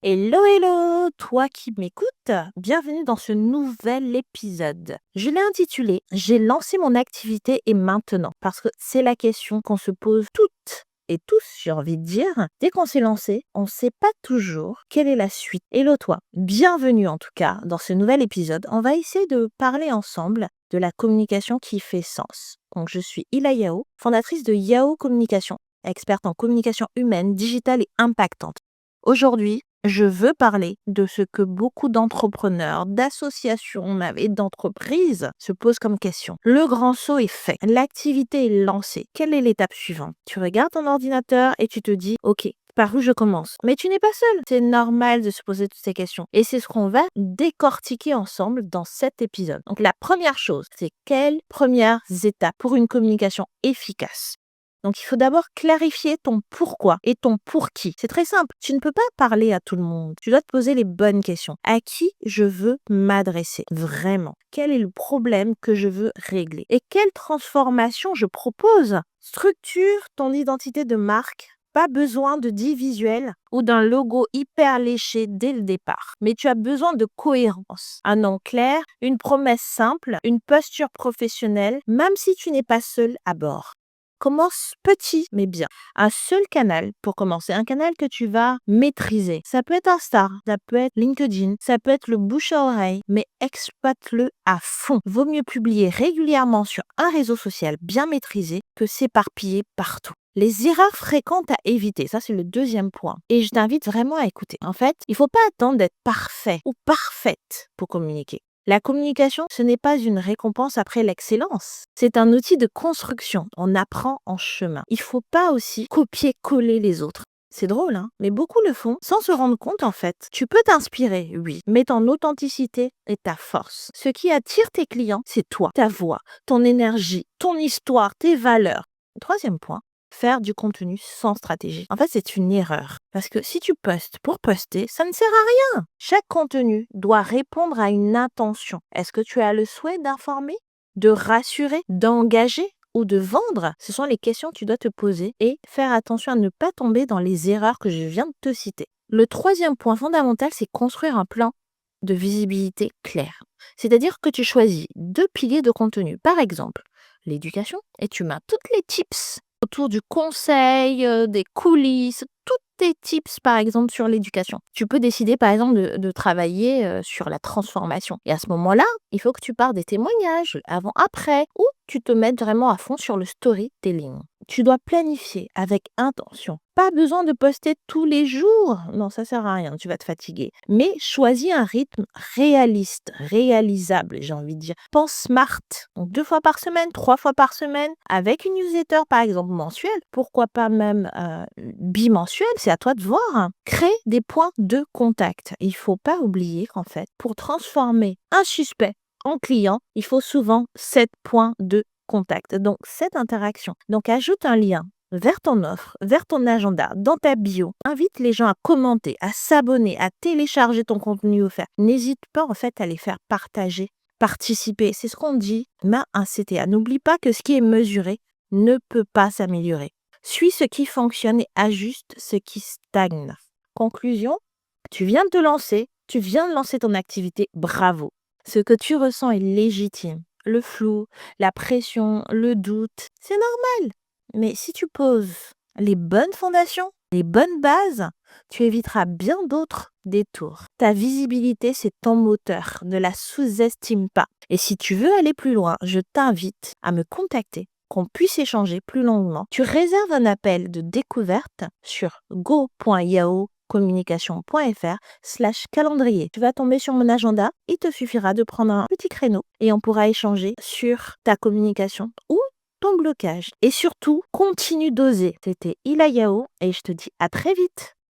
Hello, hello, toi qui m'écoutes, bienvenue dans ce nouvel épisode. Je l'ai intitulé J'ai lancé mon activité et maintenant, parce que c'est la question qu'on se pose toutes et tous, j'ai envie de dire. Dès qu'on s'est lancé, on ne sait pas toujours quelle est la suite. Hello toi, bienvenue en tout cas dans ce nouvel épisode. On va essayer de parler ensemble de la communication qui fait sens. Donc je suis Ila Yao, fondatrice de Yao Communication, experte en communication humaine, digitale et impactante. Aujourd'hui, je veux parler de ce que beaucoup d'entrepreneurs, d'associations même et d'entreprises se posent comme question. Le grand saut est fait, l'activité est lancée. Quelle est l'étape suivante? Tu regardes ton ordinateur et tu te dis, ok, par où je commence? Mais tu n'es pas seul. C'est normal de se poser toutes ces questions. Et c'est ce qu'on va décortiquer ensemble dans cet épisode. Donc la première chose, c'est quelles premières étapes pour une communication efficace? Donc, il faut d'abord clarifier ton pourquoi et ton pour qui. C'est très simple. Tu ne peux pas parler à tout le monde. Tu dois te poser les bonnes questions. À qui je veux m'adresser? Vraiment. Quel est le problème que je veux régler? Et quelle transformation je propose? Structure ton identité de marque. Pas besoin de 10 visuels ou d'un logo hyper léché dès le départ. Mais tu as besoin de cohérence. Un nom clair, une promesse simple, une posture professionnelle, même si tu n'es pas seul à bord. Commence petit, mais bien. Un seul canal pour commencer, un canal que tu vas maîtriser. Ça peut être Insta, ça peut être LinkedIn, ça peut être le bouche à oreille, mais exploite-le à fond. Vaut mieux publier régulièrement sur un réseau social bien maîtrisé que s'éparpiller partout. Les erreurs fréquentes à éviter, ça c'est le deuxième point. Et je t'invite vraiment à écouter. En fait, il ne faut pas attendre d'être parfait ou parfaite pour communiquer. La communication, ce n'est pas une récompense après l'excellence. C'est un outil de construction. On apprend en chemin. Il ne faut pas aussi copier-coller les autres. C'est drôle, hein? Mais beaucoup le font sans se rendre compte, en fait. Tu peux t'inspirer, oui, mais ton authenticité est ta force. Ce qui attire tes clients, c'est toi, ta voix, ton énergie, ton histoire, tes valeurs. Troisième point, faire du contenu sans stratégie. En fait, c'est une erreur. Parce que si tu postes pour poster, ça ne sert à rien. Chaque contenu doit répondre à une intention. Est-ce que tu as le souhait d'informer, de rassurer, d'engager ou de vendre? Ce sont les questions que tu dois te poser et faire attention à ne pas tomber dans les erreurs que je viens de te citer. Le troisième point fondamental, c'est construire un plan de visibilité clair. C'est-à-dire que tu choisis 2 piliers de contenu. Par exemple, l'éducation et tu mets toutes les tips autour du conseil, des coulisses, tous tes tips, par exemple, sur l'éducation. Tu peux décider, par exemple, de travailler sur la transformation. Et à ce moment-là, il faut que tu parles des témoignages, avant-après, ou tu te mettes vraiment à fond sur le storytelling. Tu dois planifier avec intention. Pas besoin de poster tous les jours. Non, ça sert à rien, tu vas te fatiguer. Mais choisis un rythme réaliste, réalisable, j'ai envie de dire. Pense smart. Donc 2 fois par semaine, 3 fois par semaine, avec une newsletter, par exemple, mensuelle. Pourquoi pas même bimensuelle, c'est à toi de voir. Hein. Crée des points de contact. Il faut pas oublier qu'en fait, pour transformer un suspect en client, il faut souvent 7 points de contact. Donc, cette interaction. Donc, ajoute un lien vers ton offre, vers ton agenda, dans ta bio. Invite les gens à commenter, à s'abonner, à télécharger ton contenu offert. N'hésite pas en fait à les faire partager, participer. C'est ce qu'on dit, mais un CTA. N'oublie pas que ce qui est mesuré ne peut pas s'améliorer. Suis ce qui fonctionne et ajuste ce qui stagne. Conclusion, tu viens de te lancer, tu viens de lancer ton activité, bravo. Ce que tu ressens est légitime. Le flou, la pression, le doute, c'est normal. Mais si tu poses les bonnes fondations, les bonnes bases, tu éviteras bien d'autres détours. Ta visibilité, c'est ton moteur. Ne la sous-estime pas. Et si tu veux aller plus loin, je t'invite à me contacter, qu'on puisse échanger plus longuement. Tu réserves un appel de découverte sur go.yaocommunication.fr/calendrier. Tu vas tomber sur mon agenda. Il te suffira de prendre un petit créneau et on pourra échanger sur ta communication ou ton blocage. Et surtout, continue d'oser. C'était Ila Yao et je te dis à très vite.